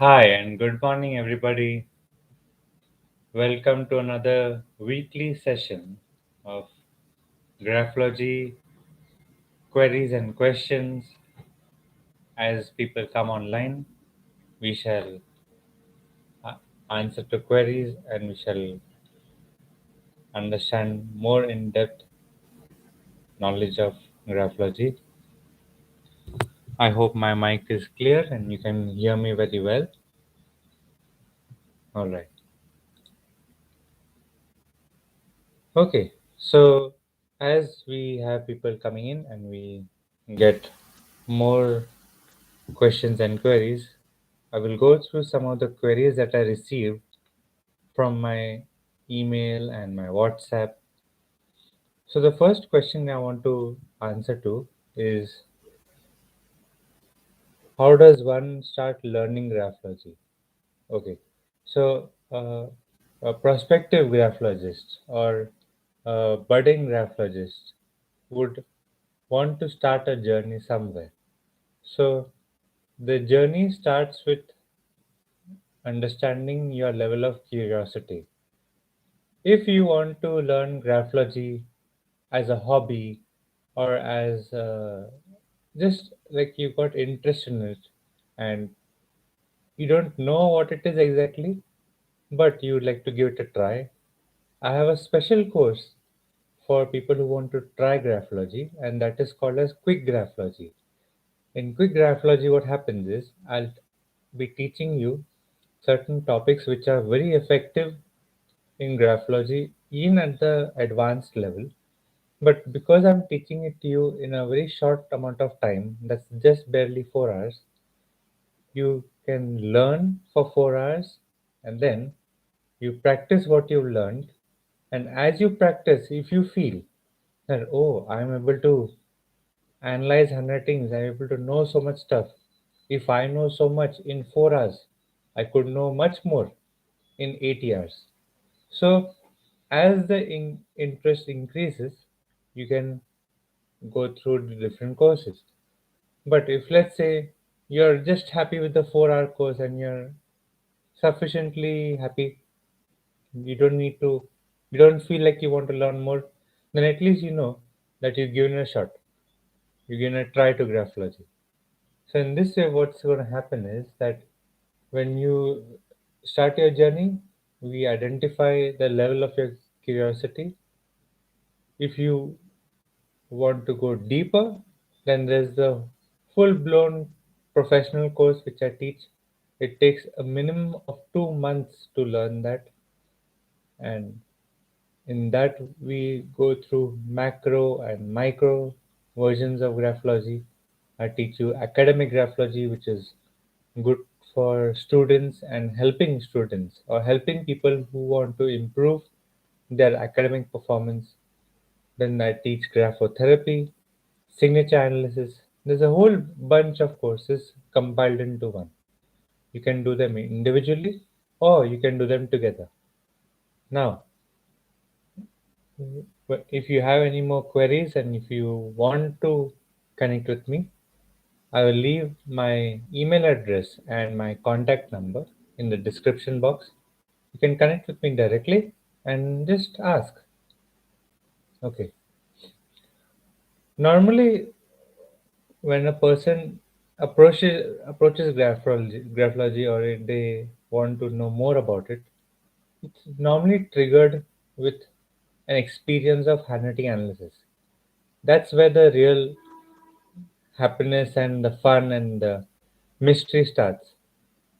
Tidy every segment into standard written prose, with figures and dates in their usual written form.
Hi, and good morning, everybody. Welcome to another weekly session of Graphology queries and questions. As people come online, we shall uh, answer to queries and we shall understand more in depth knowledge of Graphology. I hope my mic is clear and you can hear me very well. All right. Okay. So, as we have people coming in and we get more questions and queries, I will go through some of the queries that I received from my email and my WhatsApp. So, the first question I want to answer to is, how does one start learning graphology? Okay, so a prospective graphologist or a budding graphologist would want to start a journey somewhere. So, the journey starts with understanding your level of curiosity. If you want to learn graphology as a hobby or as just like you got interest in it and you don't know what it is exactly, but you would like to give it a try, I have a special course for people who want to try graphology, and that is called as quick graphology. In quick graphology, what happens is I'll be teaching you certain topics which are very effective in graphology, even at the advanced level. But because I'm teaching it to you in a very short amount of time, that's just barely 4 hours, you can learn for 4 hours and then you practice what you've learned. And as you practice, if you feel that, oh, I'm able to analyze handwritings, I'm able to know so much stuff. If I know so much in 4 hours, I could know much more in 8 years. So, as the interest increases, you can go through the different courses. But if, let's say, you're just happy with the 4 hour course and you're sufficiently happy, you don't need to, you don't feel like you want to learn more, then at least you know that you've given it a shot. You're given a try to graphology. So, in this way, what's going to happen is that when you start your journey, we identify the level of your curiosity. If you want to go deeper, then there's the full blown professional course which I teach. It takes a minimum of 2 months to learn that, and in that we go through macro and micro versions of graphology. I teach you academic graphology, which is good for students and helping students or helping people who want to improve their academic performance. Then I teach graphotherapy, signature analysis. There's a whole bunch of courses compiled into one. You can do them individually or you can do them together. Now, if you have any more queries and if you want to connect with me, I will leave my email address and my contact number in the description box. You can connect with me directly and just ask. Okay. Normally, when a person approaches graphology or they want to know more about it, it's normally triggered with an experience of handwriting analysis. That's where the real happiness and the fun and the mystery starts.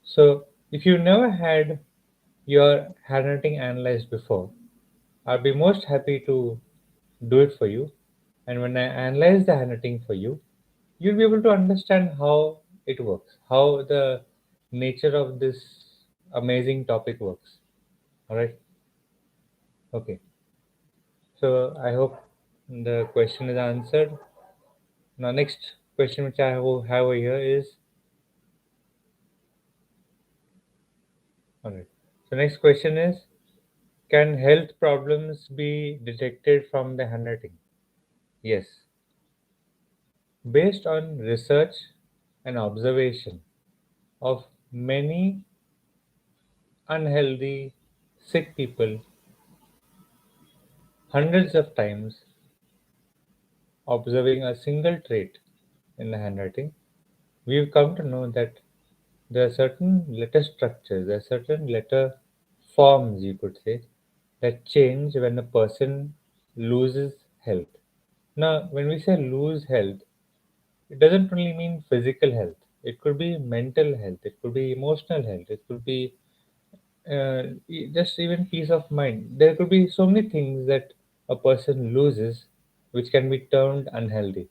So, if you never had your handwriting analyzed before, I'll be most happy to do it for you. And when I analyze the handwriting for you, you'll be able to understand how it works, how the nature of this amazing topic works. All right. Okay. So I hope the question is answered. Now, next question which I have over here is, all right. So next question is, can health problems be detected from the handwriting? Yes. Based on research and observation of many unhealthy, sick people hundreds of times observing a single trait in the handwriting, we've come to know that there are certain letter structures, there are certain letter forms, you could say, that change when a person loses health. Now, when we say lose health, it doesn't only mean physical health. It could be mental health. It could be emotional health. It could be just even peace of mind. There could be so many things that a person loses, which can be termed unhealthy.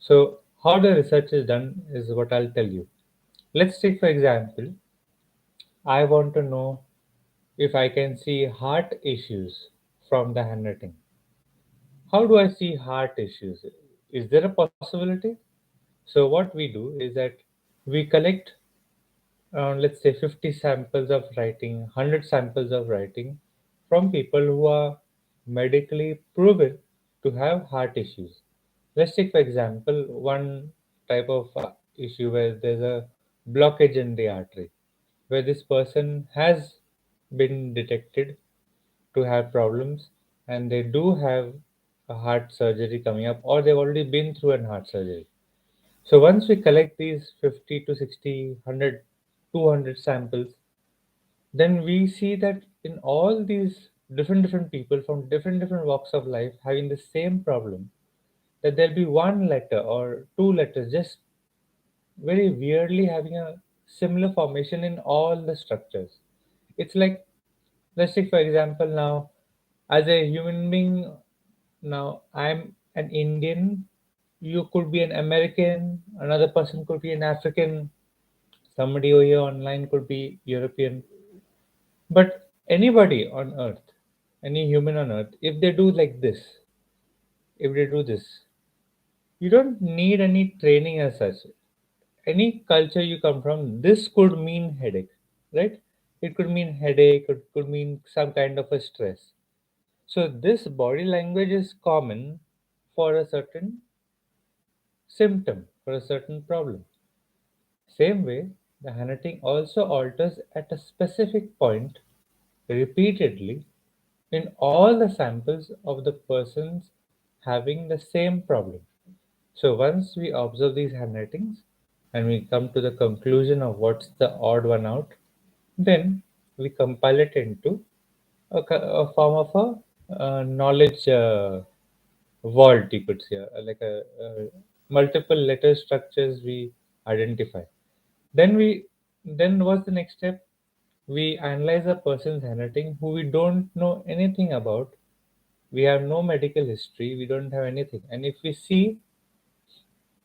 So, how the research is done is what I'll tell you. Let's take, for example, I want to know if I can see heart issues from the handwriting. How do I see heart issues? Is there a possibility? So, what we do is that we collect around, let's say, 50 samples of writing, 100 samples of writing from people who are medically proven to have heart issues. Let's take, for example, one type of issue where there's a blockage in the artery, where this person has been detected to have problems and they do have a heart surgery coming up, or they've already been through an heart surgery. So once we collect these 50 to 60, 100, 200 samples, then we see that in all these different people from different walks of life having the same problem, that there'll be one letter or two letters just very weirdly having a similar formation in all the structures. It's like, let's take for example now, as a human being, now I'm an Indian, you could be an American, another person could be an African, somebody over here online could be European. But anybody on earth, any human on earth, if they do like this, if they do this, you don't need any training as such. Any culture you come from, this could mean headache, right? It could mean headache, it could mean some kind of a stress. So this body language is common for a certain symptom, for a certain problem. Same way, the handwriting also alters at a specific point repeatedly in all the samples of the persons having the same problem. So once we observe these handwritings and we come to the conclusion of what's the odd one out, then we compile it into a form of a knowledge vault, you could say, like a multiple letter structures we identify. Then what's the next step? We analyze a person's handwriting who we don't know anything about. We have no medical history. We don't have anything. And if we see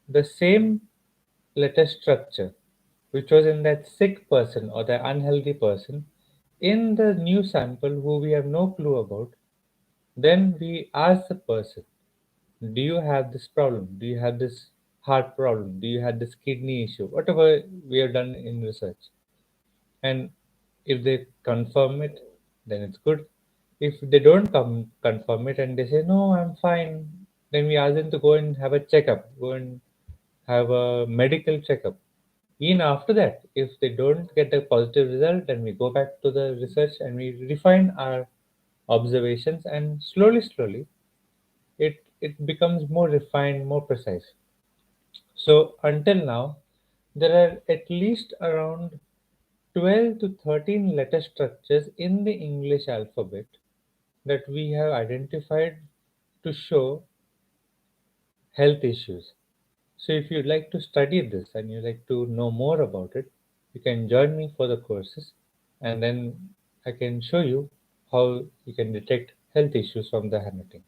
the same letter structure which was in that sick person or the unhealthy person in the new sample who we have no clue about, then we ask the person, do you have this problem? Do you have this heart problem? Do you have this kidney issue? Whatever we have done in research. And if they confirm it, then it's good. If they don't confirm it and they say, no, I'm fine, then we ask them to go and have a checkup, go and have a medical checkup. Even after that, if they don't get a positive result, then we go back to the research and we refine our observations, and slowly, it becomes more refined, more precise. So until now, there are at least around 12 to 13 letter structures in the English alphabet that we have identified to show health issues. So, if you'd like to study this and you'd like to know more about it, you can join me for the courses and then I can show you how you can detect health issues from the handwriting.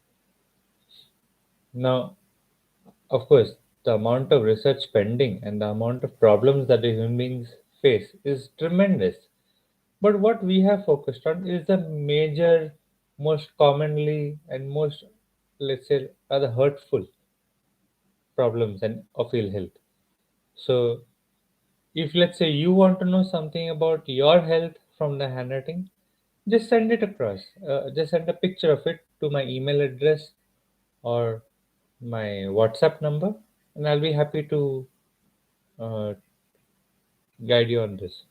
Now, of course, the amount of research pending and the amount of problems that the human beings face is tremendous. But what we have focused on is the major, most commonly and most, let's say, rather hurtful problems and of ill health. So, if let's say you want to know something about your health from the handwriting, just send it across. Just send a picture of it to my email address or my WhatsApp number, and I'll be happy to uh, guide you on this.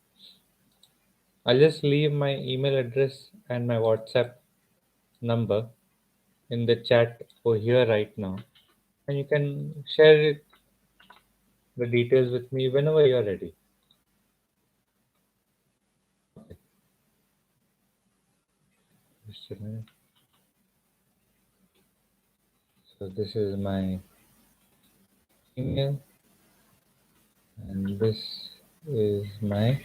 I'll just leave my email address and my WhatsApp number in the chat over here right now, and you can share the details with me whenever you're ready. Okay, just a minute. So this is my email, and this is my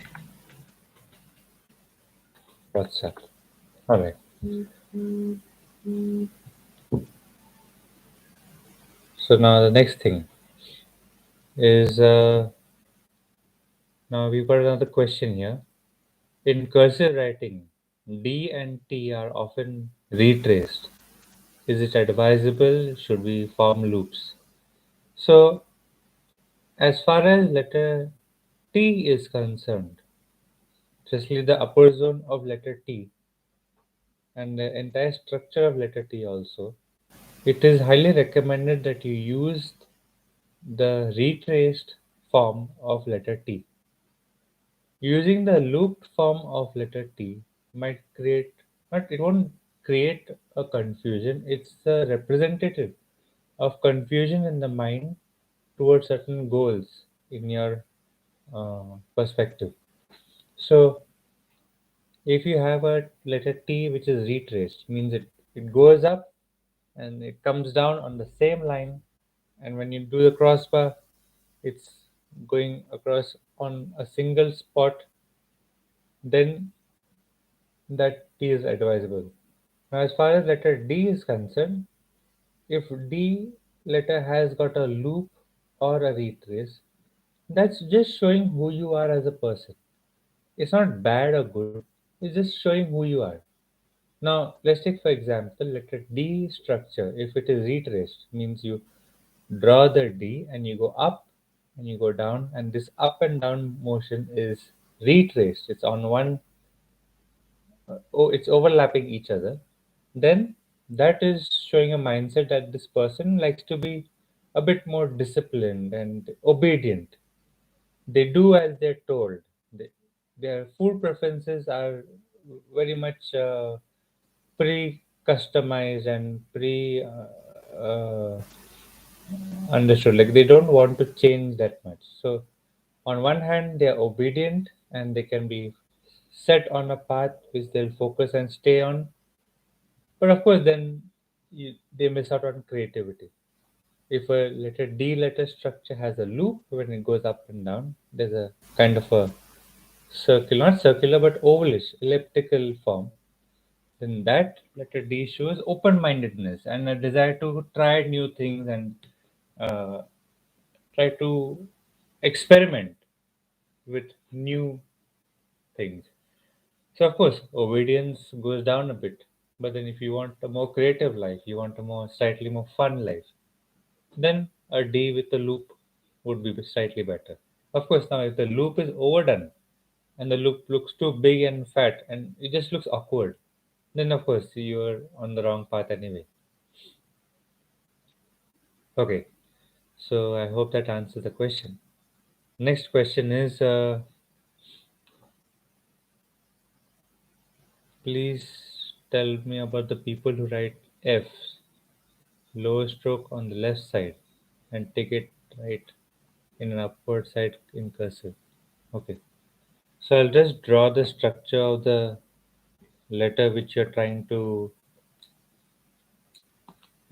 WhatsApp. All right. So now the next thing is now we've got another question here. In cursive writing, D and T are often retraced. Is it advisable? Should we form loops? So, as far as letter T is concerned, especially the upper zone of letter T and the entire structure of letter T also, it is highly recommended that you use the retraced form of letter T. Using the looped form of letter T might create, but it won't create a confusion. It's a representative of confusion in the mind towards certain goals in your perspective. So, if you have a letter T which is retraced, means it goes up and it comes down on the same line, and when you do the crossbar, it's going across on a single spot, then that T is advisable. Now, as far as letter D is concerned, if D letter has got a loop or a retrace, that's just showing who you are as a person. It's not bad or good, it's just showing who you are. Now, let's take for example letter D structure. If it is retraced, means you draw the D and you go up and you go down, and this up and down motion is retraced. It's on one, oh, it's overlapping each other. Then that is showing a mindset that this person likes to be a bit more disciplined and obedient. They do as they're told. They, their food preferences are very much pre-customized and understood. Like they don't want to change that much. So on one hand, they are obedient and they can be set on a path which they'll focus and stay on. But of course, then they miss out on creativity. If a letter D letter structure has a loop when it goes up and down, there's a kind of a circle, not circular but ovalish, elliptical form. Then that letter D shows open-mindedness and a desire to try new things and uh, try to experiment with new things. So of course, obedience goes down a bit. But then if you want a more creative life, you want a more slightly more fun life, then a D with a loop would be slightly better. Of course, now if the loop is overdone and the loop looks too big and fat and it just looks awkward, then of course you're on the wrong path anyway. Okay, so I hope that answers the question. Next question is please tell me about the people who write F's, lower stroke on the left side, and take it right in an upward side in cursive. Okay, so I'll just draw the structure of the letter which you're trying to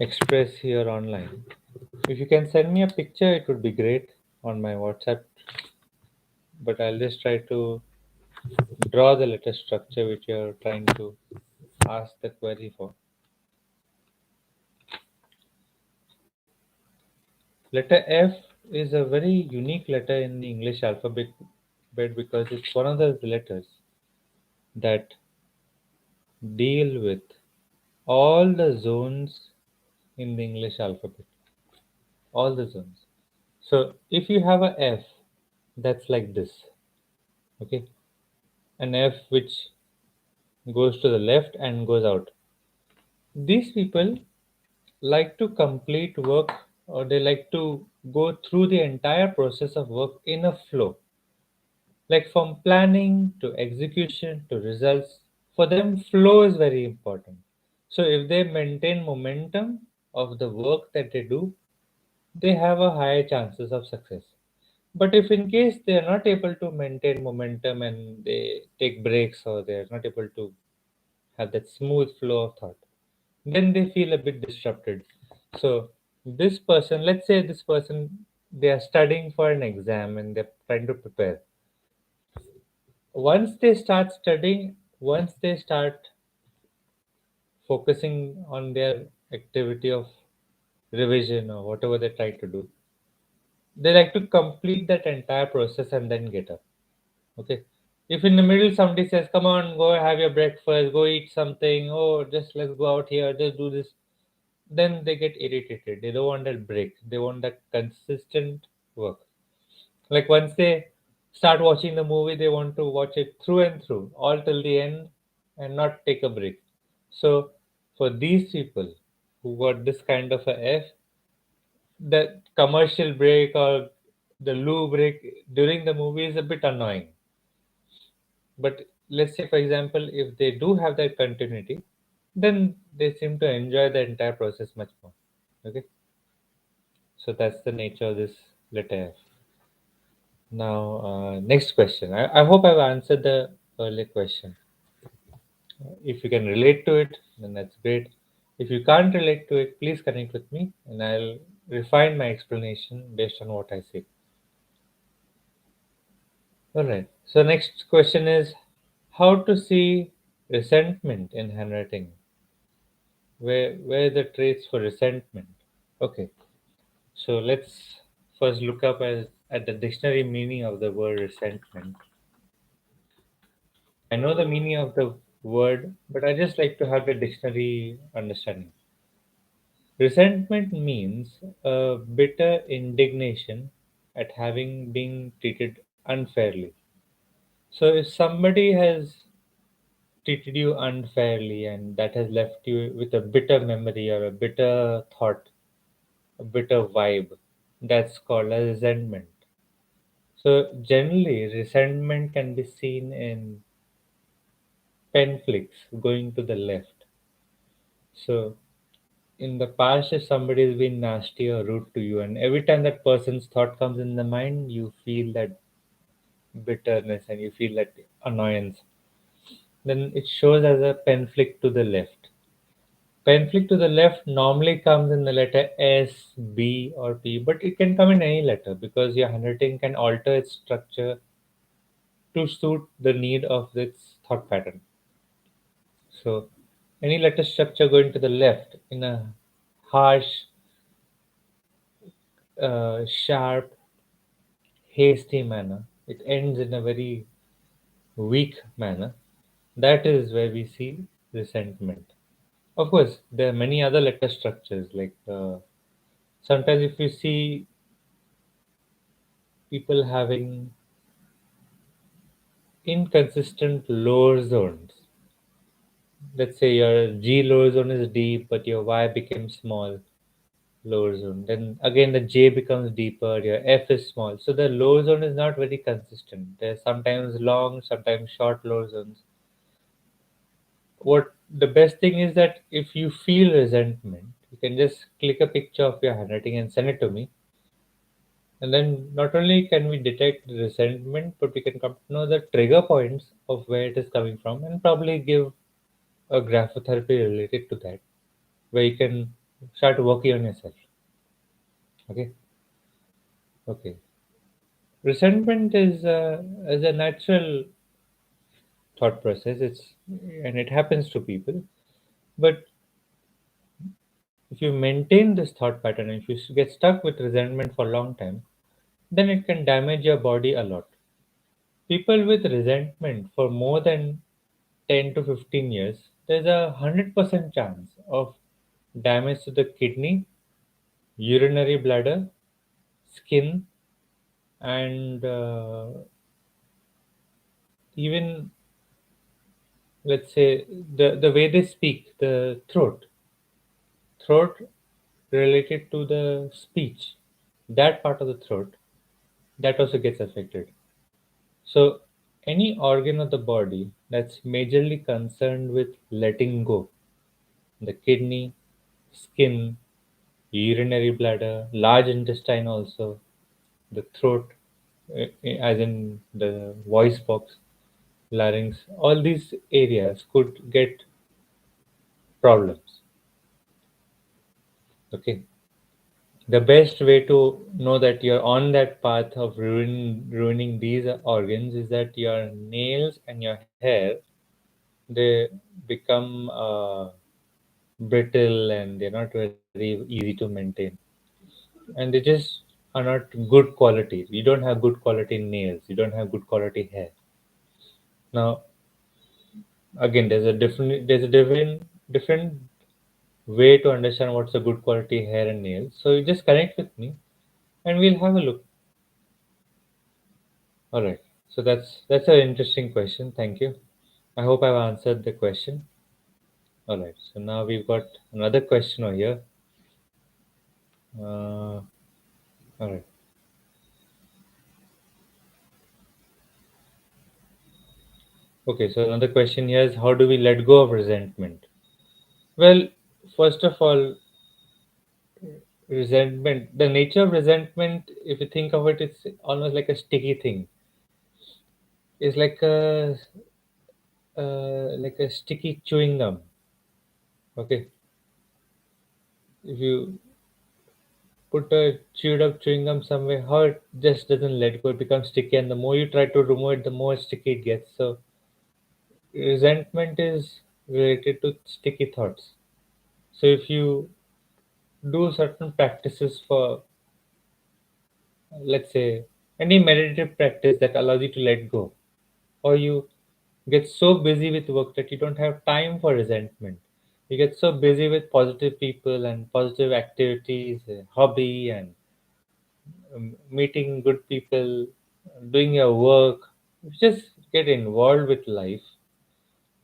express here online. If you can send me a picture, it would be great on my WhatsApp, but I'll just try to draw the letter structure which you're trying to ask the query for. Letter F is a very unique letter in the English alphabet because it's one of the letters that deal with all the zones in the English alphabet. All the zones. So if you have a F that's like this, okay, an F which goes to the left and goes out. These people like to complete work or they like to go through the entire process of work in a flow. Like from planning to execution to results, for them, flow is very important. So if they maintain momentum of the work that they do, they have a higher chances of success. But if in case they are not able to maintain momentum and they take breaks or they are not able to have that smooth flow of thought, then they feel a bit disrupted. So this person, let's say this person, they are studying for an exam and they're trying to prepare. Once they start studying, once they start focusing on their activity of revision or whatever they try to do, they like to complete that entire process and then get up. Okay. If in the middle somebody says, "Come on, go have your breakfast, go eat something, oh, just let's go out here, just do this," then they get irritated. They don't want that break. They want that consistent work. Like once they start watching the movie, they want to watch it through and through, all till the end, and not take a break. So for these people who got this kind of a F, the commercial break or the loo break during the movie is a bit annoying. But let's say, for example, if they do have that continuity, then they seem to enjoy the entire process much more. Okay, so that's the nature of this letter F. Now, next question. I hope I've answered the earlier question. If you can relate to it, then that's great. If you can't relate to it, please connect with me and I'll refine my explanation based on what I say. All right. So, next question is how to see resentment in handwriting. Where are the traits for resentment? Okay. So, let's first look up at the dictionary meaning of the word resentment. I know the meaning of the word, but I just like to have the dictionary understanding. Resentment means a bitter indignation at having been treated unfairly. So if somebody has treated you unfairly and that has left you with a bitter memory or a bitter thought, a bitter vibe, that's called a resentment. So generally, resentment can be seen in pen flicks going to the left. So in the past, if somebody has been nasty or rude to you, and every time that person's thought comes in the mind, you feel that bitterness and you feel that annoyance, then it shows as a pen flick to the left. Pen flick to the left normally comes in the letter S, B, or P, but it can come in any letter because your handwriting can alter its structure to suit the need of its thought pattern. So, any letter structure going to the left in a harsh, sharp, hasty manner, it ends in a very weak manner. That is where we see resentment. Of course, there are many other letter structures. Like sometimes, if you see people having inconsistent lower zones, let's say your G lower zone is deep, but your Y became small lower zone. Then again, the J becomes deeper, your F is small. So the lower zone is not very consistent. There's sometimes long, sometimes short lower zones. What the best thing is that if you feel resentment, you can just click a picture of your handwriting and send it to me, and then not only can we detect the resentment, but we can come to know the trigger points of where it is coming from and probably give a graphotherapy related to that, where you can start working on yourself. Okay. Okay. Resentment is a natural thought process. It's and it happens to people. But if you maintain this thought pattern, if you get stuck with resentment for a long time, then it can damage your body a lot. People with resentment for more than 10 to 15 years, there's a 100% chance of damage to the kidney, urinary bladder, skin, and even, let's say, the way they speak, the throat related to the speech, that part of the throat, that also gets affected. So, any organ of the body that's majorly concerned with letting go, the kidney, skin, urinary bladder, large intestine also, the throat, as in the voice box, larynx, all these areas could get problems. Okay. The best way to know that you're on that path of ruining these organs is that your nails and your hair, they become brittle and they're not very easy to maintain, and they just are not good quality. You don't have good quality nails, you don't have good quality hair. Now, again, there's a different way to understand what's a good quality hair and nails. So you just connect with me and we'll have a look. All right. So that's an interesting question. Thank you. I hope I've answered the question. All right. So now we've got another question over here. All right. Okay. So another question here is, how do we let go of resentment? Well, first of all, resentment. The nature of resentment, if you think of it, it's almost like a sticky thing. It's like a sticky chewing gum. Okay. If you put a chewed up chewing gum somewhere, how it just doesn't let go, it becomes sticky, and the more you try to remove it, the more sticky it gets. So, resentment is related to sticky thoughts. So, if you do certain practices for, let's say, any meditative practice that allows you to let go, or you get so busy with work that you don't have time for resentment. You get so busy with positive people and positive activities, hobby, and meeting good people, doing your work. You just get involved with life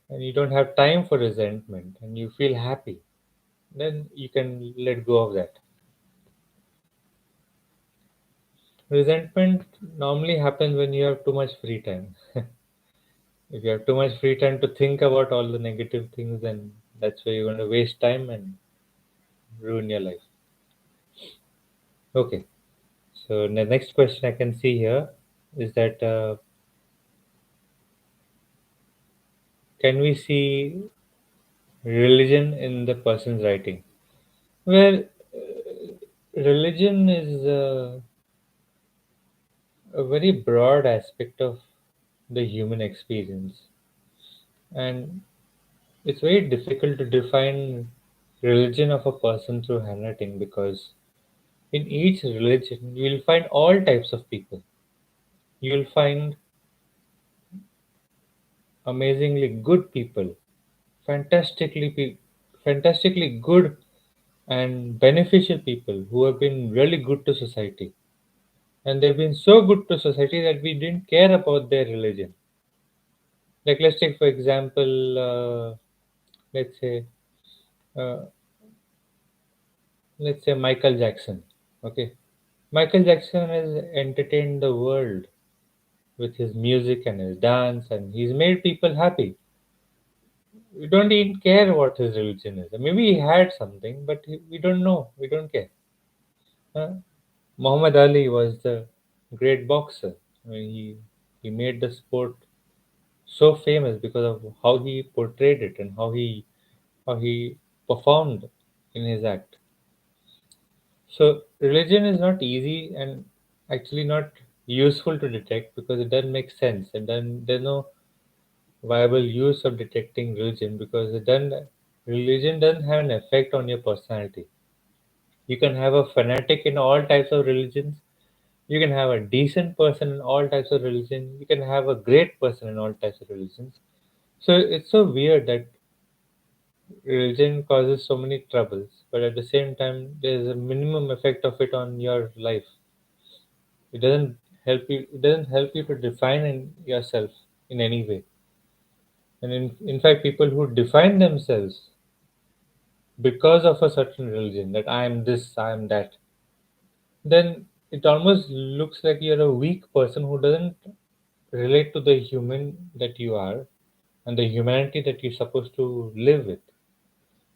and you don't have time for resentment and you feel happy. Then you can let go of that. Resentment normally happens when you have too much free time. If you have too much free time to think about all the negative things, then that's where you're going to waste time and ruin your life. Okay. So the next question I can see here is that can we see religion in the person's writing? Well, religion is a very broad aspect of the human experience, and it's very difficult to define religion of a person through handwriting because in each religion you will find all types of people. You will find amazingly good people, fantastically good and beneficial people who have been really good to society, and they've been so good to society that we didn't care about their religion. Like let's take for example, let's say, uh, let's say Michael Jackson. Okay, Michael Jackson has entertained the world with his music and his dance, and he's made people happy. We don't even care what his religion is. Maybe he had something, but we don't know. We don't care. Muhammad Ali was the great boxer. I mean, he made the sport so famous because of how he portrayed it and how he performed in his act. So religion is not easy and actually not useful to detect because it doesn't make sense and then there's no viable use of detecting religion because religion doesn't have an effect on your personality. You can have a fanatic in all types of religions. You can have a decent person in all types of religion. You can have a great person in all types of religions. So it's so weird that religion causes so many troubles, but at the same time, there's a minimum effect of it on your life. It doesn't help you. It doesn't help you to define yourself in any way. And in fact, people who define themselves because of a certain religion, that I am this, I am that, then it almost looks like you're a weak person who doesn't relate to the human that you are and the humanity that you're supposed to live with.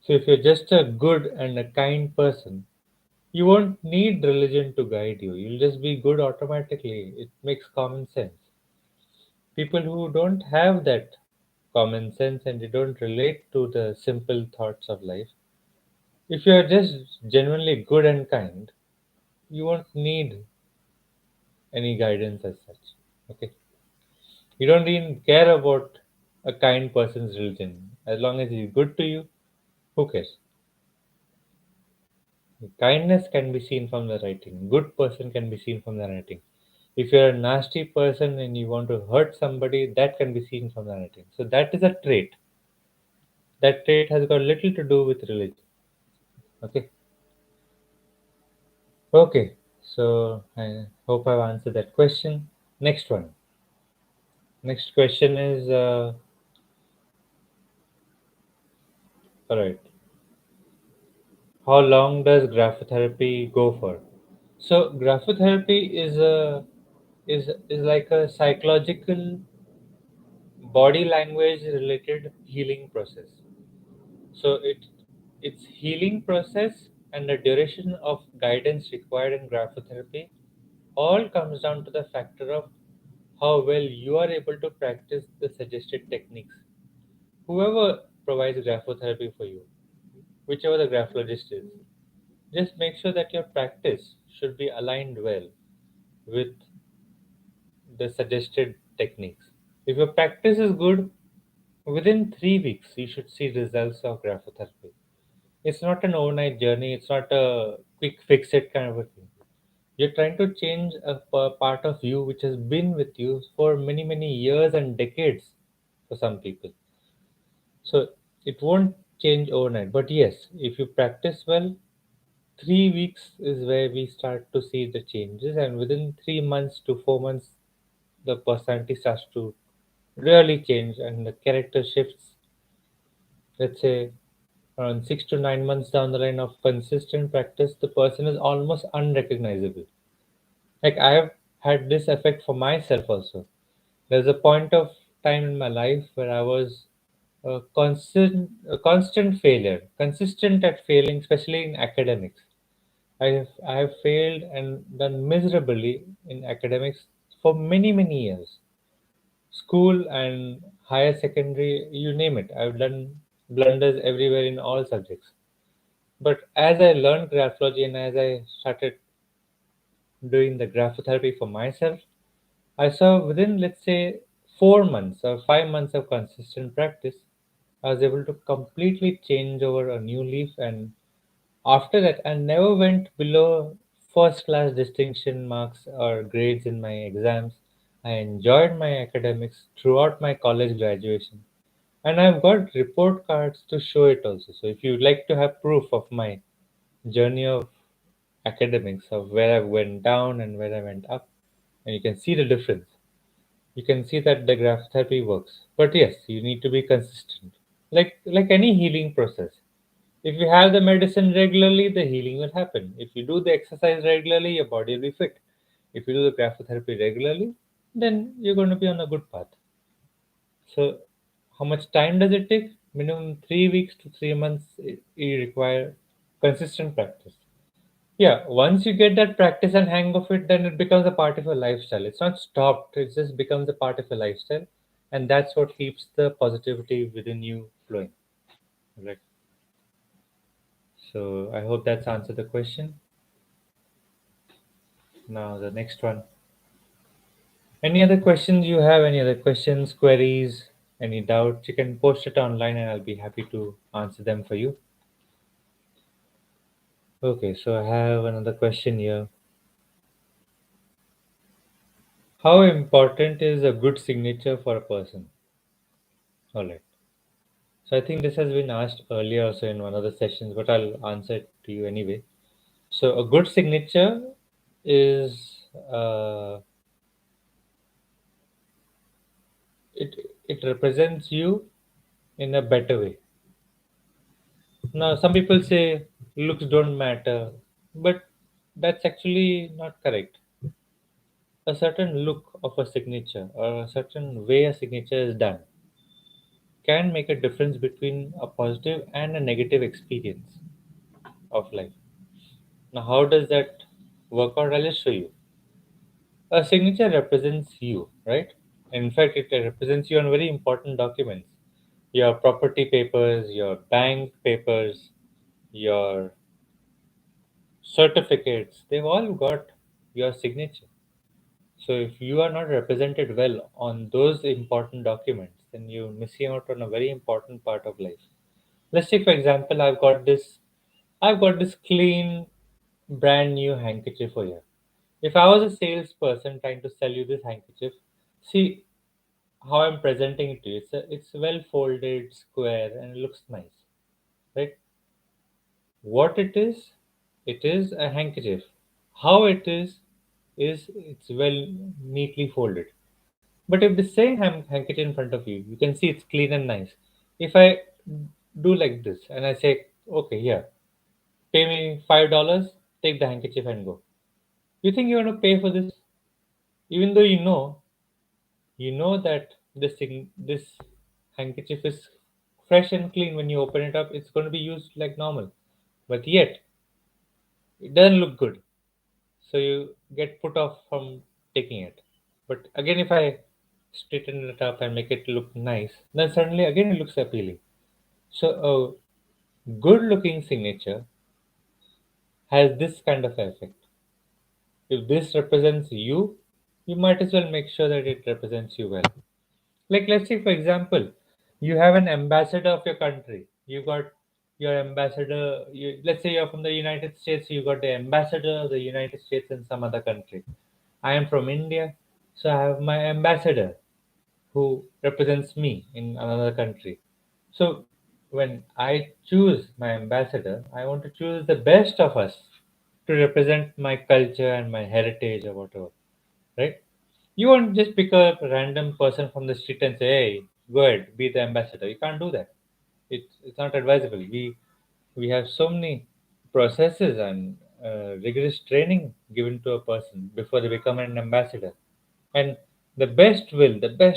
So if you're just a good and a kind person, you won't need religion to guide you. You'll just be good automatically. It makes common sense. People who don't have that common sense and they don't relate to the simple thoughts of life, if you are just genuinely good and kind, you won't need any guidance as such. Okay. You don't even care about a kind person's religion. As long as he's good to you, who cares? Kindness can be seen from the writing. Good person can be seen from the writing. If you're a nasty person and you want to hurt somebody, that can be seen from the writing. So that is a trait. That trait has got little to do with religion. Okay. Okay. So I hope I've answered that question. Next one. Next question is all right. How long does graphotherapy go for? So graphotherapy is like a psychological body language related healing process. So its healing process and the duration of guidance required in graphotherapy all comes down to the factor of how well you are able to practice the suggested techniques. Whoever provides graphotherapy for you, whichever the graphologist is, just make sure that your practice should be aligned well with the suggested techniques. If your practice is good, within 3 weeks you should see results of graphotherapy. It's not an overnight journey, it's not a quick fix it kind of a thing. You're trying to change a part of you which has been with you for many, many years and decades for some people. So it won't change overnight. But yes, if you practice well, 3 weeks is where we start to see the changes, and within 3 months to 4 months, the personality starts to really change and the character shifts. Let's say around 6 to 9 months down the line of consistent practice, the person is almost unrecognizable. Like I have had this effect for myself also. There's a point of time in my life where I was a constant failure, consistent at failing, especially in academics. I have failed and done miserably in academics for many, many years. School and higher secondary, you name it. I've done blunders everywhere in all subjects. But as I learned graphology and as I started doing the graphotherapy for myself, I saw within, let's say, 4 months or 5 months of consistent practice, I was able to completely change over a new leaf. And after that, I never went below first class distinction marks or grades in my exams. I enjoyed my academics throughout my college graduation. And I've got report cards to show it also. So if you'd like to have proof of my journey of academics, of where I went down and where I went up, and you can see the difference, you can see that the graph therapy works. But yes, you need to be consistent. Like any healing process. If you have the medicine regularly, the healing will happen. If you do the exercise regularly, your body will be fit. If you do the graphotherapy regularly, then you're going to be on a good path. So, how much time does it take? Minimum 3 weeks to 3 months. You require consistent practice. Yeah, once you get that practice and hang of it, then it becomes a part of your lifestyle. It's not stopped, it just becomes a part of your lifestyle. And that's what keeps the positivity within you flowing. Right. So I hope that's answered the question. Now, the next one. Any other questions you have? Any other questions, queries, any doubts? You can post it online and I'll be happy to answer them for you. Okay, so I have another question here. How important is a good signature for a person? All right. So I think this has been asked earlier also in one of the sessions, but I'll answer it to you anyway. So a good signature is it represents you in a better way. Now some people say looks don't matter, but that's actually not correct. a certain look of a signature or a certain way a signature is done can make a difference between a positive and a negative experience of life. Now, how does that work out? I'll just show you. A signature represents you, right? In fact, it represents you on very important documents. Your property papers, your bank papers, your certificates, they've all got your signature. So if you are not represented well on those important documents, then you're missing out on a very important part of life. Let's say, for example, I've got this clean, brand new handkerchief for you. If I was a salesperson trying to sell you this handkerchief, see how I'm presenting it to you. It's well folded, square, and it looks nice, right? What it is a handkerchief. How it is it's well neatly folded. But if the same handkerchief in front of you, you can see it's clean and nice. If I do like this and I say, okay, here, pay me $5, take the handkerchief and go. You think you're going to pay for this, even though you know that this handkerchief is fresh and clean. When you open it up, it's going to be used like normal, but yet it doesn't look good, so you get put off from taking it. But again, if I straighten it up and make it look nice, then suddenly again it looks appealing. So a good looking signature has this kind of effect. If this represents you, you might as well make sure that it represents you well. Like, let's say, for example, you have an ambassador of your country. You got your ambassador. Let's say you're from the United States. You got the ambassador of the United States in some other country. I am from India, so I have my ambassador who represents me in another country. So when I choose my ambassador, I want to choose the best of us to represent my culture and my heritage or whatever, right? You won't just pick a random person from the street and say, "Hey, go ahead, be the ambassador." You can't do that. It's not advisable. We have so many processes and rigorous training given to a person before they become an ambassador, and the best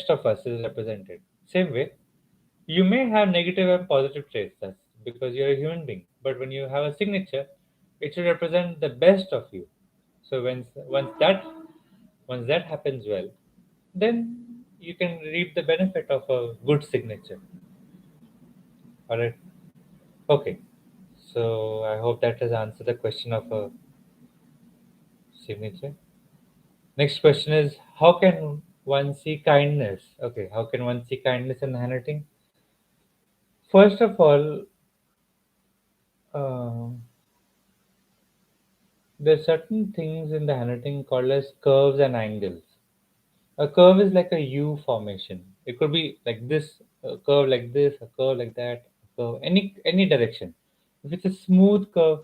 of us is represented. Same way, you may have negative and positive traits. That's because you're a human being. But when you have a signature, it should represent the best of you. So once that happens well, then you can reap the benefit of a good signature. All right. Okay. So I hope that has answered the question of a signature. Next question is, how can one see kindness? Okay, how can one see kindness in handwriting? First of all, uh, there's certain things in the handwriting called as curves and angles. A curve is like a U formation. It could be like this, a curve like this, a curve like that, a curve any direction. If it's a smooth curve,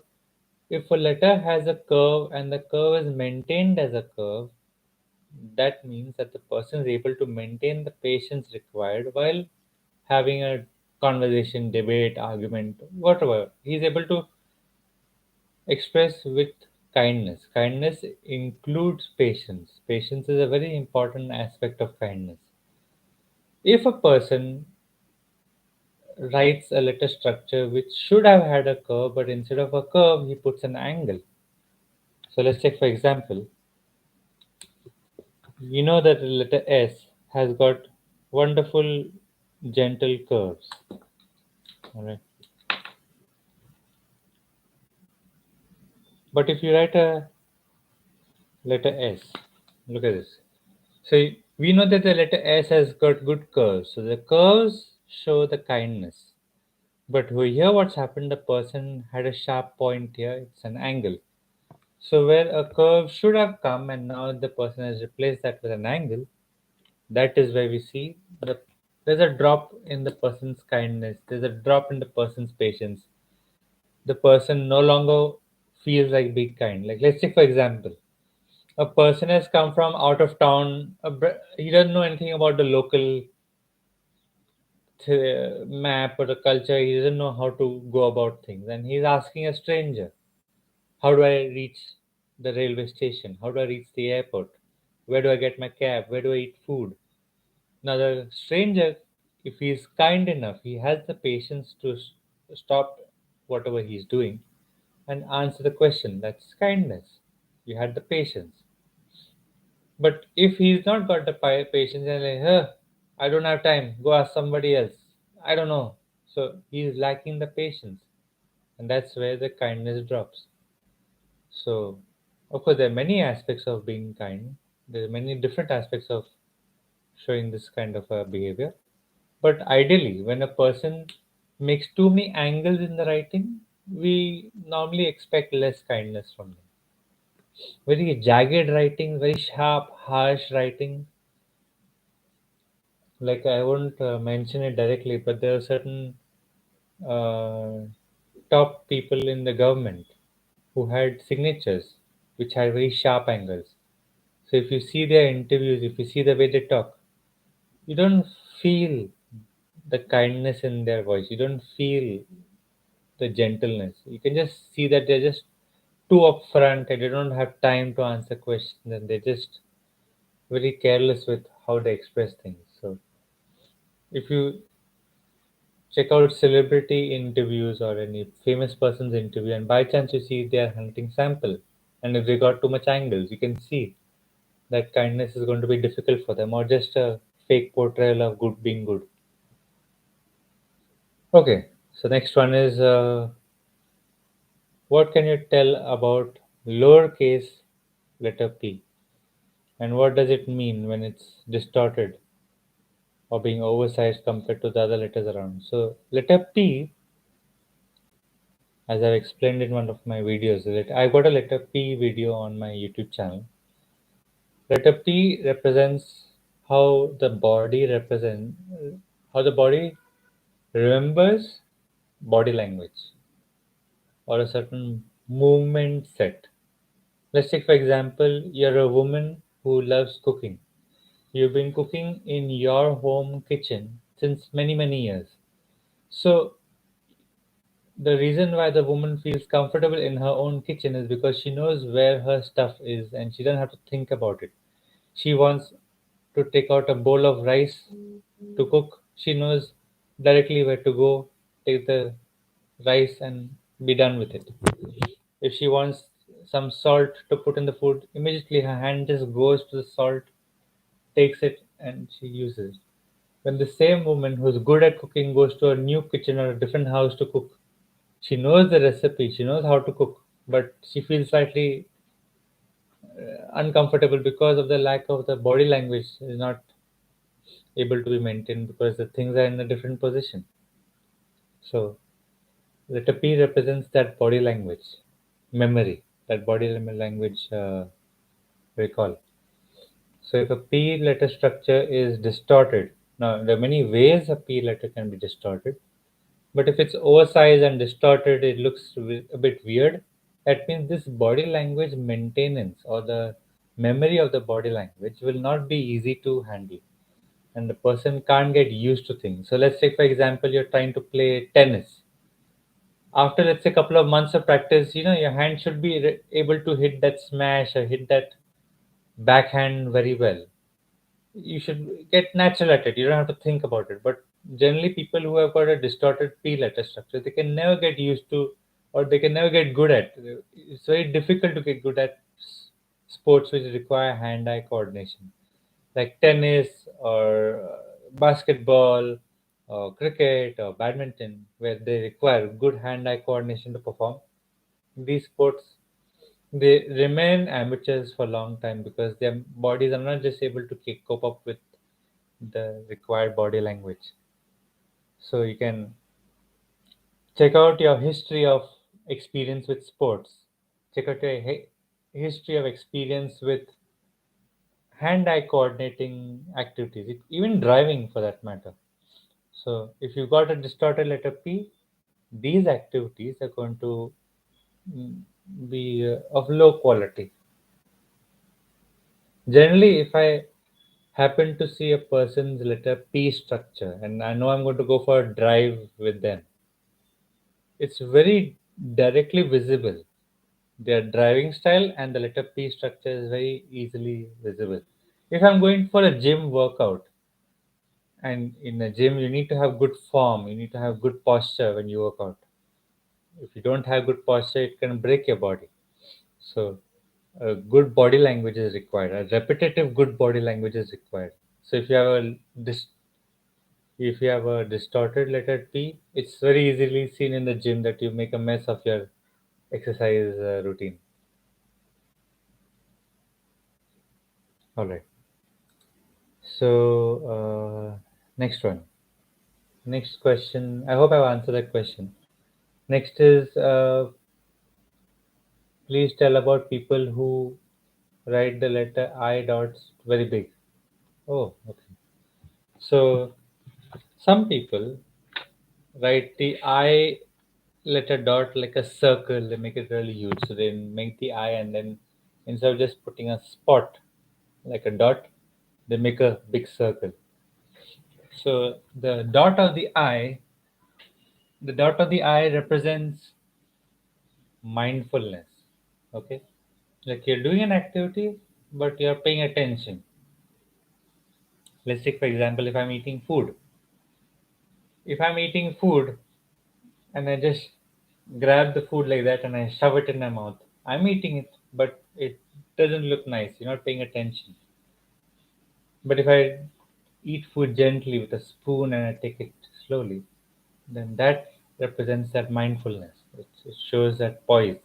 if a letter has a curve and the curve is maintained as a curve, that means that the person is able to maintain the patience required while having a conversation, debate, argument, whatever. He's able to express with kindness. Kindness includes patience. Patience is a very important aspect of kindness. If a person writes a letter structure which should have had a curve, but instead of a curve, he puts an angle. So let's take, for example, you know that the letter S has got wonderful, gentle curves. All right. But if you write a letter S, look at this. So we know that the letter S has got good curves. So the curves show the kindness. But here, what's happened? The person had a sharp point here. It's an angle. So where a curve should have come, and now the person has replaced that with an angle. That is where we see there's a drop in the person's kindness. There's a drop in the person's patience. The person no longer feels like being kind. Like, let's say, for example, a person has come from out of town. He doesn't know anything about the local map or the culture. He doesn't know how to go about things, and he's asking a stranger, "How do I reach the railway station? How do I reach the airport?" Where do I get my cab? Where do I eat food? Now, the stranger, if he is kind enough, he has the patience to stop whatever he's doing and answer the question. That's kindness. You had the patience. But if he's not got the patience and like, huh, I don't have time, go ask somebody else. I don't know. So he's lacking the patience, and that's where the kindness drops. So, of course, there are many aspects of being kind. There are many different aspects of showing this kind of behavior. But ideally, when a person makes too many angles in the writing, we normally expect less kindness from them. Very jagged writing, very sharp, harsh writing. Like I won't mention it directly, but there are certain uh, top people in the government who had signatures which had very sharp angles. So if you see their interviews, if you see the way they talk, you don't feel the kindness in their voice. You don't feel the gentleness. You can just see that they're just too upfront and they don't have time to answer questions and they're just very careless with how they express things. So if you check out celebrity interviews or any famous person's interview and by chance you see they are hunting sample and if they got too much angles, you can see that kindness is going to be difficult for them or just a fake portrayal of good being good. Okay, so next one is what can you tell about lowercase letter p and what does it mean when it's distorted or being oversized compared to the other letters around? So, letter p, as I've explained in one of my videos, I got a letter p video on my YouTube channel. Letter p represents how the body how the body remembers body language or a certain movement set. Let's take, for example, you're a woman who loves cooking. You've been cooking in your home kitchen since many, many years. So, the reason why the woman feels comfortable in her own kitchen is because she knows where her stuff is and she doesn't have to think about it. She wants to take out a bowl of rice to cook. She knows directly where to go, take the rice, and be done with it. If she wants some salt to put in the food, immediately her hand just goes to the salt, takes it, and she uses it. When the same woman who's good at cooking goes to a new kitchen or a different house to cook, she knows the recipe, she knows how to cook, but she feels slightly uncomfortable because of the lack of the body language is not able to be maintained because the things are in a different position. So letter P represents that body language, memory, that body language recall. So if a P letter structure is distorted, now there are many ways a P letter can be distorted, but if it's oversized and distorted, it looks a bit weird. That means this body language maintenance or the memory of the body language will not be easy to handle, and the person can't get used to things. So let's say, for example, you're trying to play tennis. After let's say a couple of months of practice, your hand should be able to hit that smash or hit that backhand very well. You should get natural at it. You don't have to think about it. But generally, people who have got a distorted P letter structure, they can never get used to, or they can never get good at. It's very difficult to get good at sports which require hand-eye coordination, like tennis or basketball, or cricket or badminton, where they require good hand-eye coordination to perform. These sports they remain amateurs for a long time because their bodies are not just able to cope up with the required body language. So you can check out your history of experience with sports. Check out your history of experience with hand-eye coordinating activities, even driving for that matter. So if you got a distorted letter P, these activities are going to mm, be of low quality. Generally, if I happen to see a person's letter P structure and I know I'm going to go for a drive with them, it's very directly visible. Their driving style and the letter P structure is very easily visible. If I'm going for a gym workout, and in a gym you need to have good form, you need to have good posture when you work out. If you don't have good posture, it can break your body. So a good body language is required. A repetitive good body language is required. So if you have a distorted letter P, it's very easily seen in the gym that you make a mess of your exercise routine. All right. So next one. Next question. I hope I've answered that question. Next is please tell about people who write the letter I dots very big. Oh, okay. So some people write the I letter dot like a circle. They make it really huge. So they make the I, and then instead of just putting a spot like a dot, they make a big circle. So the dot of the I represents mindfulness. Okay, like you're doing an activity, but you're paying attention. Let's take for example, if I'm eating food and I just grab the food like that and I shove it in my mouth, I'm eating it, but it doesn't look nice. You're not paying attention. But if I eat food gently with a spoon and I take it slowly, then that represents that mindfulness. It shows that poise.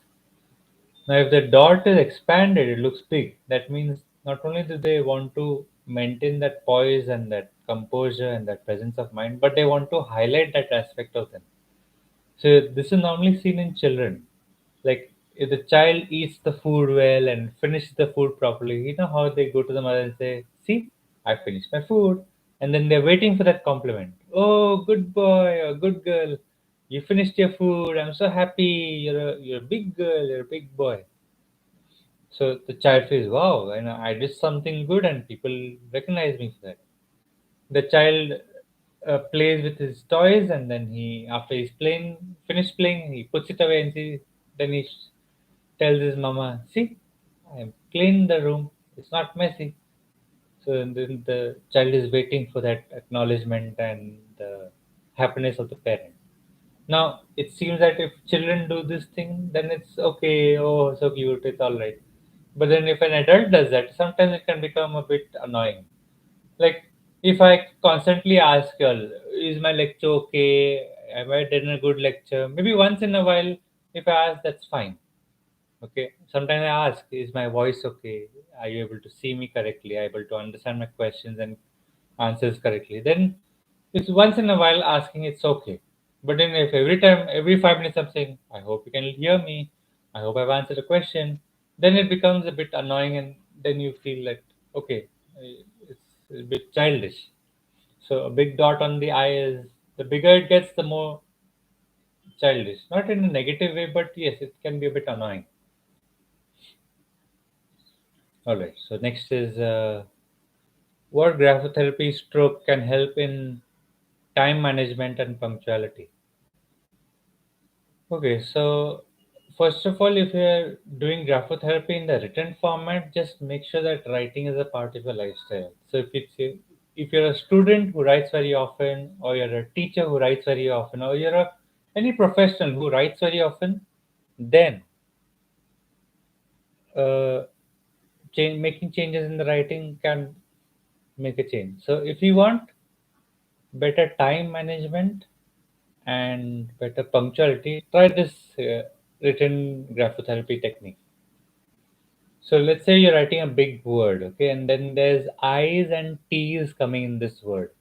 Now, if the dot is expanded, it looks big. That means not only do they want to maintain that poise and that composure and that presence of mind, but they want to highlight that aspect of them. So this is normally seen in children. Like if the child eats the food well and finishes the food properly, you know how they go to the mother and say, "See, I finished my food," and then they're waiting for that compliment. "Oh, good boy or good girl, you finished your food. I'm so happy. You're a big girl. You're a big boy." So the child feels, "Wow, I did something good, and people recognize me for that." The child plays with his toys, and then after he's finished playing, he puts it away, and then tells his mama, "See, I cleaned the room. It's not messy." So then the child is waiting for that acknowledgement and the happiness of the parent. Now it seems that if children do this thing, then it's okay. Oh, so cute. It's all right. But then if an adult does that, sometimes it can become a bit annoying. Like if I constantly ask y'all, "Is my lecture okay? Have I done a good lecture?" Maybe once in a while, if I ask, that's fine. Okay. Sometimes I ask, "Is my voice okay? Are you able to see me correctly? Are you able to understand my questions and answers correctly?" Then it's once in a while asking, it's okay. But then if every 5 minutes I'm saying, "I hope you can hear me. I hope I've answered the question," then it becomes a bit annoying, and then you feel like, okay, it's a bit childish. So a big dot on the I is, the bigger it gets, the more childish. Not in a negative way, but yes, it can be a bit annoying. All right. So next is what graphotherapy stroke can help in time management and punctuality. Okay. So first of all, if you're doing graphotherapy in the written format, just make sure that writing is a part of your lifestyle. So if you're a student who writes very often, or you're a teacher who writes very often, or any professional who writes very often, then uh, making changes in the writing can make a change. So if you want better time management and better punctuality, try this written graphotherapy technique. So let's say you're writing a big word, okay, and then there's I's and T's coming in this word.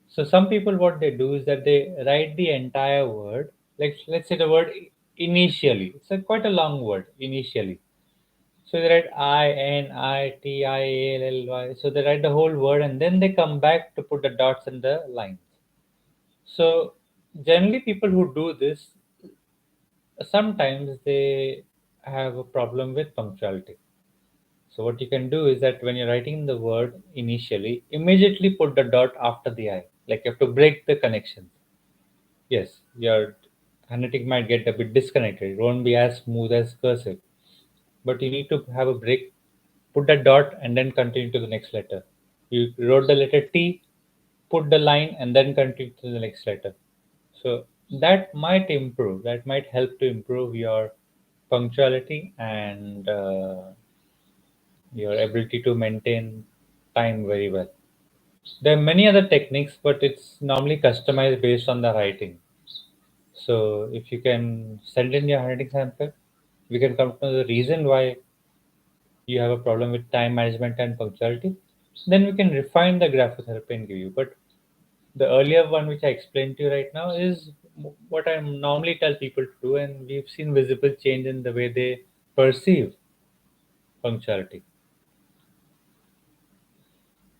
So some people, what they do is that they write the entire word. Like let's say the word initially. It's quite a long word initially. So they write INITIALLY. So they write the whole word and then they come back to put the dots and the lines. So generally, people who do this, sometimes they have a problem with punctuality. So what you can do is that when you're writing the word initially, immediately put the dot after the I. Like you have to break the connections. Yes, your handwriting might get a bit disconnected. It won't be as smooth as cursive. But you need to have a break put that dot and then continue to the next letter. You wrote the letter T, put the line and then continue to the next letter. So that might improve, that might help to improve your punctuality and your ability to maintain time very well. There are many other techniques, but it's normally customized based on the writing. So if you can send in your handwriting sample, we can come to the reason why you have a problem with time management and punctuality. Then we can refine the graphotherapy and give you. But the earlier one, which I explained to you right now, is what I normally tell people to do, and we've seen visible change in the way they perceive punctuality.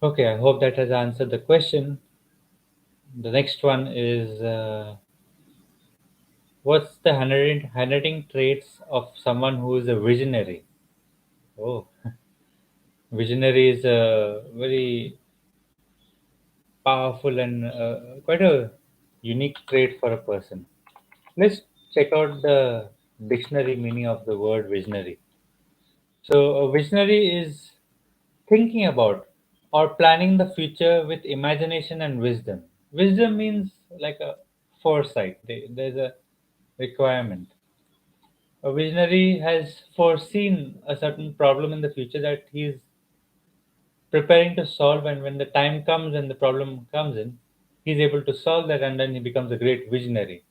Okay, I hope that has answered the question. The next one is what's the handwriting traits of someone who is a visionary? Oh, visionary is a very powerful and quite a unique trait for a person. Let's check out the dictionary meaning of the word visionary. So, a visionary is thinking about or planning the future with imagination and wisdom. Wisdom means like a foresight, there's a requirement. A visionary has foreseen a certain problem in the future that he's preparing to solve, and when the time comes and the problem comes in, he's able to solve that, and then he becomes a great visionary.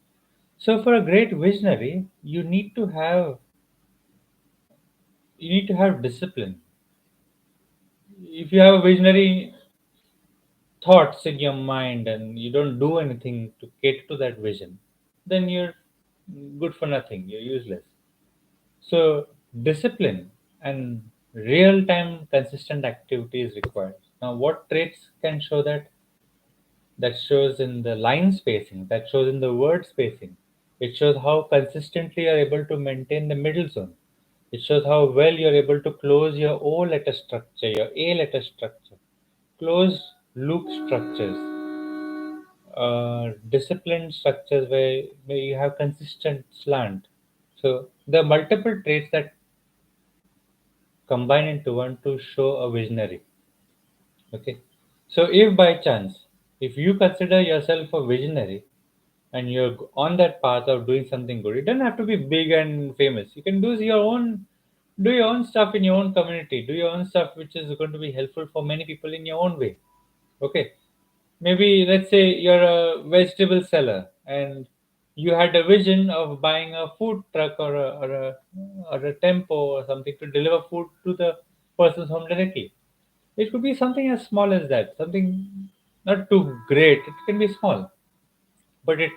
So, for a great visionary, you need to have discipline. If you have a visionary thoughts in your mind and you don't do anything to cater to that vision, then you're good for nothing. You're useless. So discipline and real time consistent activity is required. Now, what traits can show that? That shows in the line spacing, that shows in the word spacing. It shows how consistently you're able to maintain the middle zone. It shows how well you're able to close your O letter structure, your A letter structure, close loop structures, disciplined structures where you have consistent slant. So there are multiple traits that combine into one to show a visionary. Okay. So if by chance, if you consider yourself a visionary and you're on that path of doing something good, it doesn't have to be big and famous. You can do your own stuff in your own community, do your own stuff which is going to be helpful for many people in your own way. Okay. Maybe let's say you're a vegetable seller and you had a vision of buying a food truck or a tempo or something to deliver food to the person's home directly. It could be something as small as that, something not too great. It can be small, but it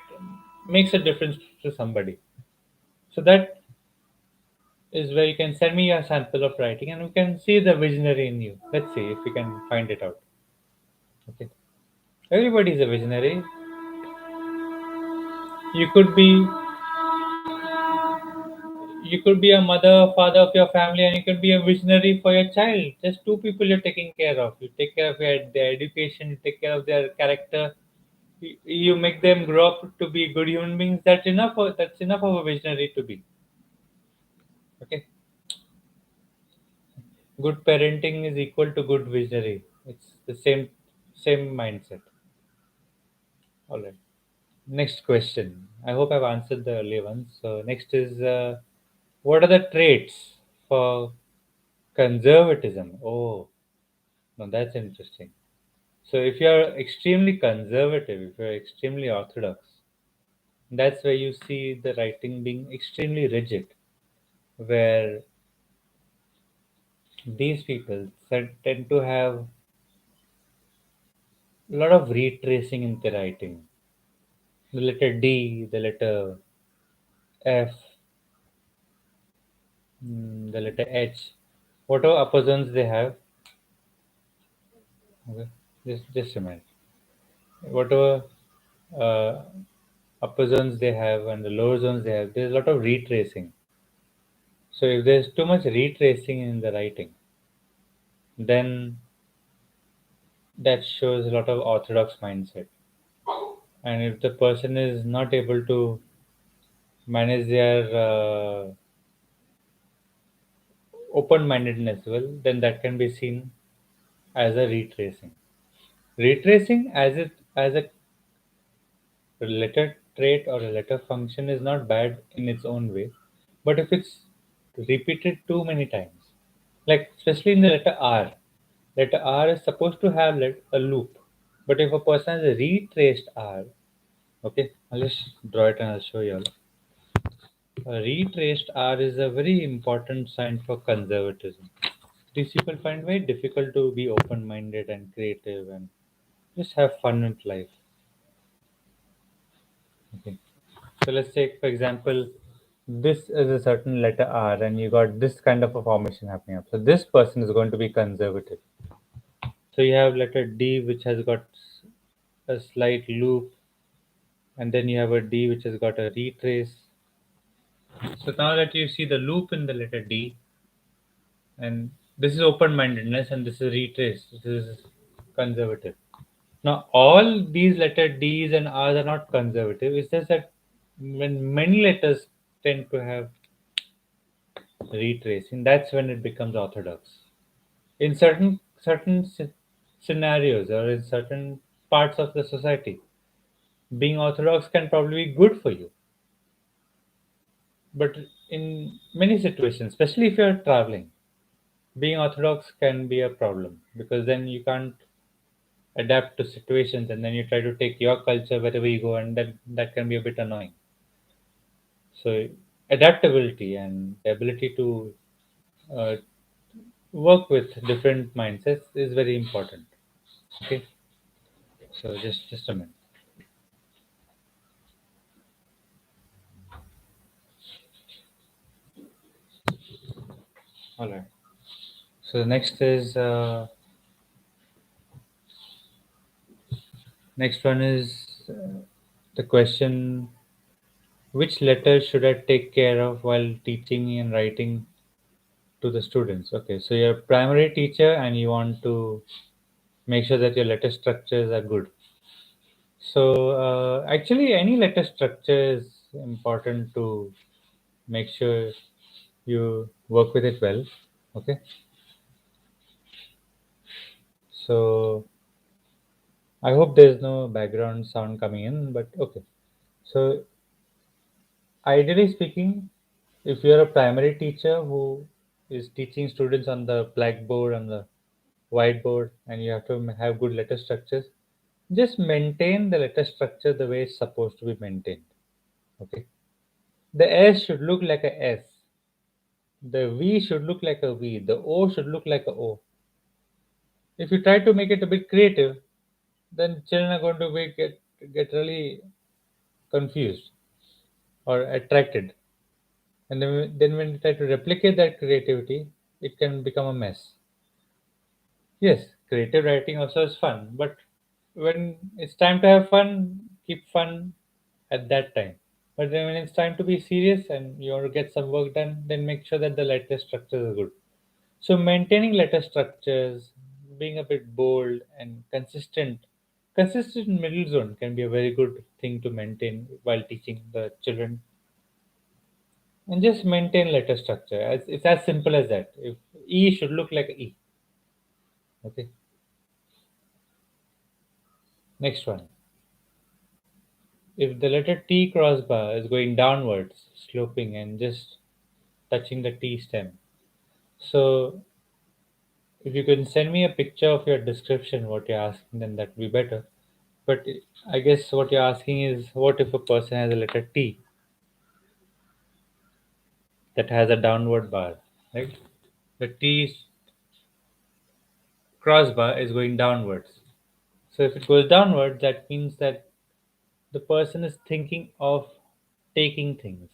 makes a difference to somebody. So that is where you can send me a sample of writing and we can see the visionary in you. Let's see if we can find it out. Okay. Everybody is a visionary. You could be you could be a mother, father of your family, and you could be a visionary for your child. Just two people you're taking care of. You take care of their education, you take care of their character. You make them grow up to be good human beings. That's enough of a visionary to be. Okay. Good parenting is equal to good visionary. It's the same mindset. All right. Next question. I hope I've answered the earlier ones. So next is what are the traits for conservatism? Oh, no, that's interesting. So if you're extremely conservative, if you're extremely orthodox, that's where you see the writing being extremely rigid, where these people tend to have a lot of retracing in the writing. The letter D, the letter F, the letter H, whatever opposons they have. Okay, just a minute. Whatever uh, upper zones they have and the lower zones they have, there's a lot of retracing. So if there's too much retracing in the writing, then that shows a lot of orthodox mindset. And if the person is not able to manage their open-mindedness well, then that can be seen as a retracing. Retracing as a letter trait or a letter function is not bad in its own way, but if it's repeated too many times, like especially in the letter R is supposed to have a loop, but if a person has a retraced R, okay, I'll just draw it and I'll show you all. A retraced R is a very important sign for conservatism. These people find very difficult to be open-minded and creative and just have fun with life. Okay. So let's take, for example, this is a certain letter R, and you got this kind of a formation happening up. So this person is going to be conservative. So you have letter D, which has got a slight loop, and then you have a D, which has got a retrace. So now that you see the loop in the letter D, and this is open-mindedness, and this is retrace. This is conservative. Now all these letter D's and R's are not conservative. It's just that when many letters tend to have retracing, that's when it becomes orthodox. In certain scenarios or in certain parts of the society, being orthodox can probably be good for you. But in many situations, especially if you're traveling, being orthodox can be a problem because then you can't adapt to situations, and then you try to take your culture wherever you go, and that can be a bit annoying. So adaptability and the ability to uh, work with different mindsets is very important. Okay, so just a minute. All right. So the next one is the question: which letter should I take care of while teaching and writing to the students? Okay, so you're a primary teacher and you want to make sure that your letter structures are good. So actually, any letter structure is important to make sure you work with it well. Okay, so I hope there's no background sound coming in, but okay. So ideally speaking, if you're a primary teacher who is teaching students on the blackboard, on the whiteboard, and you have to have good letter structures, just maintain the letter structure the way it's supposed to be maintained. Okay. The S should look like a S. The V should look like a V. The O should look like a O. If you try to make it a bit creative, then children are going to get really confused or attracted. And then when you try to replicate that creativity, it can become a mess. Yes, creative writing also is fun, but when it's time to have fun, keep fun at that time. But then when it's time to be serious and you want to get some work done, then make sure that the letter structures are good. So maintaining letter structures, being a bit bold and consistent middle zone can be a very good thing to maintain while teaching the children. And just maintain letter structure. It's as simple as that. If E should look like E. Okay. Next one. If the letter T crossbar is going downwards, sloping and just touching the T stem. So if you can send me a picture of your description, what you're asking, then that would be better. But I guess what you're asking is what if a person has a letter T that has a downward bar, right? The T crossbar is going downwards. So if it goes downward, that means that the person is thinking of taking things.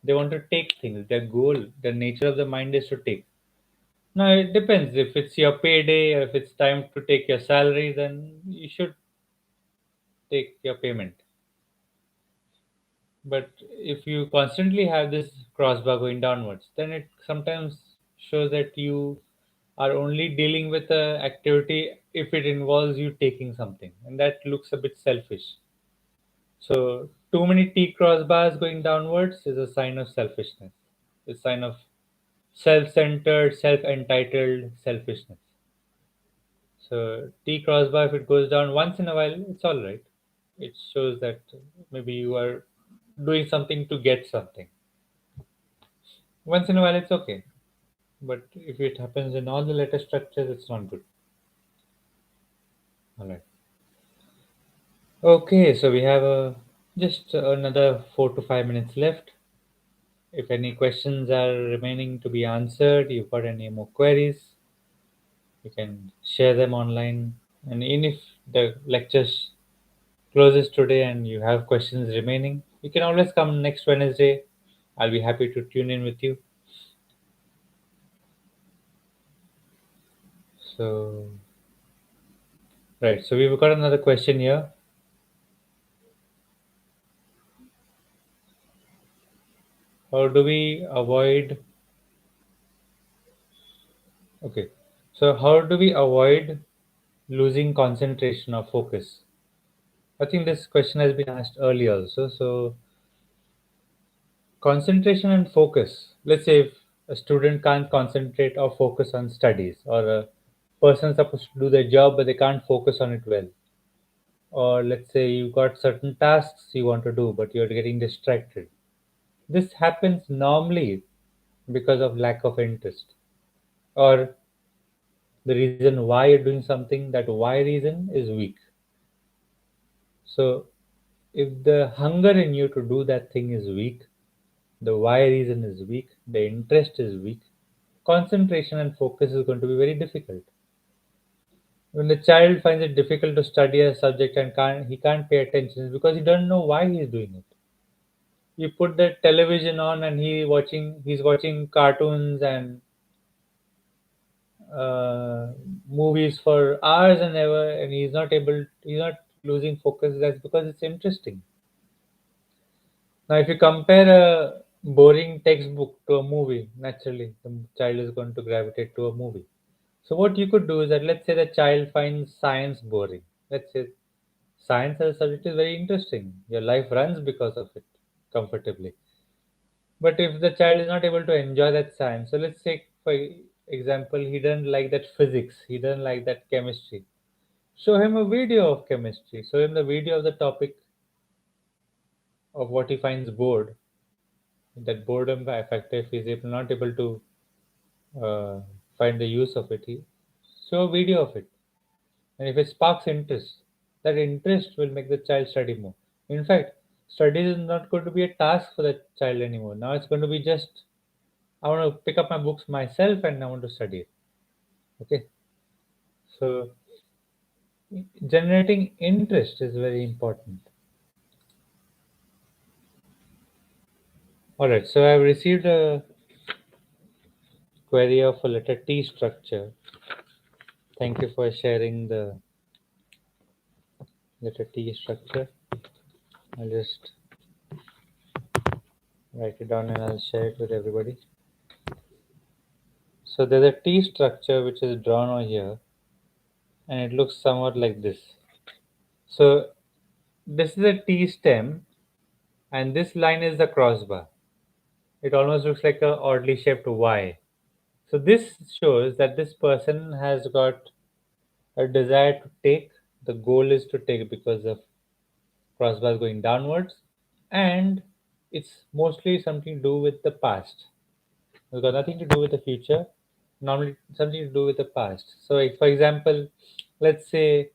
They want to take things. Their goal, the nature of the mind is to take. Now it depends. If it's your payday or if it's time to take your salary, then you should take your payment. But if you constantly have this crossbar going downwards, then it sometimes shows that you are only dealing with a activity if it involves you taking something, and that looks a bit selfish. So too many T crossbars going downwards is a sign of selfishness. It's a sign of self centered, self entitled, selfishness. So T crossbar, if it goes down once in a while, it's all right. It shows that maybe you are doing something to get something. Once in a while, it's okay. But if it happens in all the letter structures, it's not good. All right. Okay, so we have just another 4 to 5 minutes left. If any questions are remaining to be answered, you've got any more queries, you can share them online. And even if the lectures closes today and you have questions remaining, you can always come next Wednesday. I'll be happy to tune in with you. So, right, so we've got another question here. How do we avoid? Okay, so how do we avoid losing concentration or focus? I think this question has been asked earlier also. So, concentration and focus. Let's say if a student can't concentrate or focus on studies, or a person supposed to do their job but they can't focus on it well. Or let's say you've got certain tasks you want to do but you're getting distracted. This happens normally because of lack of interest, or the reason why you're doing something, that why reason is weak. So if the hunger in you to do that thing is weak, the why reason is weak, the interest is weak, concentration and focus is going to be very difficult. When the child finds it difficult to study a subject and he can't pay attention, it's because he doesn't know why he's doing it. You put the television on and he's watching cartoons and uh, movies for hours and ever, and he's not losing focus. That's because it's interesting. Now if you compare a boring textbook to a movie, naturally the child is going to gravitate to a movie. So what you could do is that, let's say the child finds science boring. Let's say science as a subject is very interesting, your life runs because of it comfortably. But if the child is not able to enjoy that science, so let's say for example he doesn't like that physics, he doesn't like that chemistry, show him a video of chemistry, show him the video of the topic of what he finds bored. That boredom factor, if he's not able to uh, find the use of it, he show a video of it. And if it sparks interest, that interest will make the child study more. In fact, study is not going to be a task for the child anymore. Now it's going to be just, I want to pick up my books myself and I want to study it. Okay. So generating interest is very important. All right. So I've received a query of a letter T structure. Thank you for sharing the letter T structure. I'll just write it down and I'll share it with everybody. So there's a T structure which is drawn on here, and it looks somewhat like this. So this is a T stem, and this line is the crossbar. It almost looks like a oddly shaped Y. So this shows that this person has got a desire to take. The goal is to take because of crossbar going downwards, and it's mostly something to do with the past. It's got nothing to do with the future. Normally, something to do with the past. So, if, for example, let's say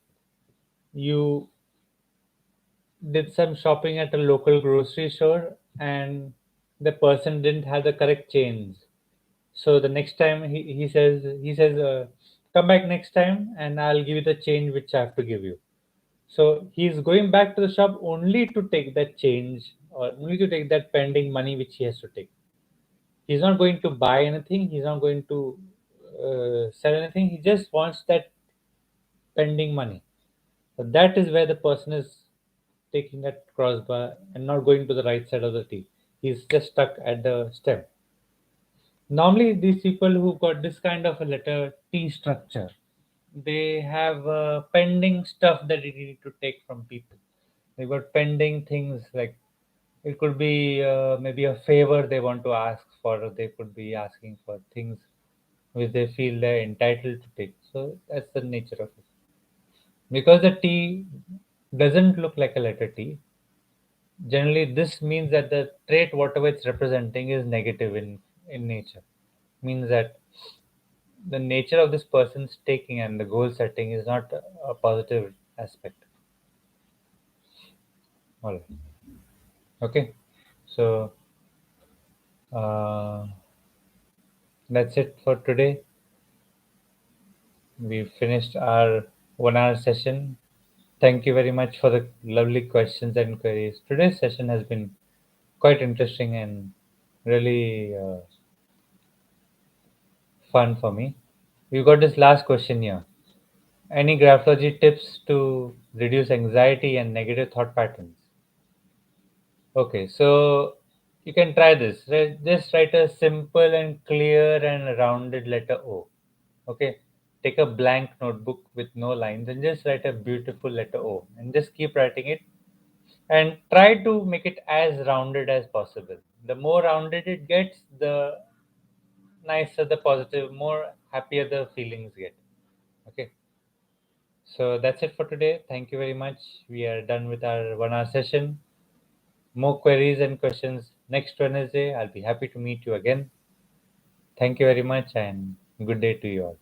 you did some shopping at a local grocery store and the person didn't have the correct change. So the next time he says, come back next time and I'll give you the change which I have to give you. So he's going back to the shop only to take that change, or only to take that pending money which he has to take. He's not going to buy anything. He's not going to sell anything. He just wants that pending money. So that is where the person is taking that crossbar and not going to the right side of the T. He's just stuck at the stem. Normally, these people who got this kind of a letter T structure, they have pending stuff that they need to take from people. They've got pending things like It could be maybe a favor they want to ask for, or they could be asking for things which they feel they're entitled to take. So that's the nature of it. Because the T doesn't look like a letter T, generally this means that the trait, whatever it's representing, is negative in nature. Means that the nature of this person's taking and the goal setting is not a positive aspect. All right. Okay. So uh, that's it for today. We finished our 1 hour session. Thank you very much for the lovely questions and queries. Today's session has been quite interesting and really fun for me. We've got this last question here. Any graphology tips to reduce anxiety and negative thought patterns? Okay, so you can try this. Just write a simple and clear and rounded letter O. Okay, take a blank notebook with no lines and just write a beautiful letter O and just keep writing it and try to make it as rounded as possible. The more rounded it gets, the nicer the positive, more happier the feelings get. Okay, so that's it for today. Thank you very much. We are done with our 1 hour session. More queries and questions next Wednesday. I'll be happy to meet you again. Thank you very much and good day to you all.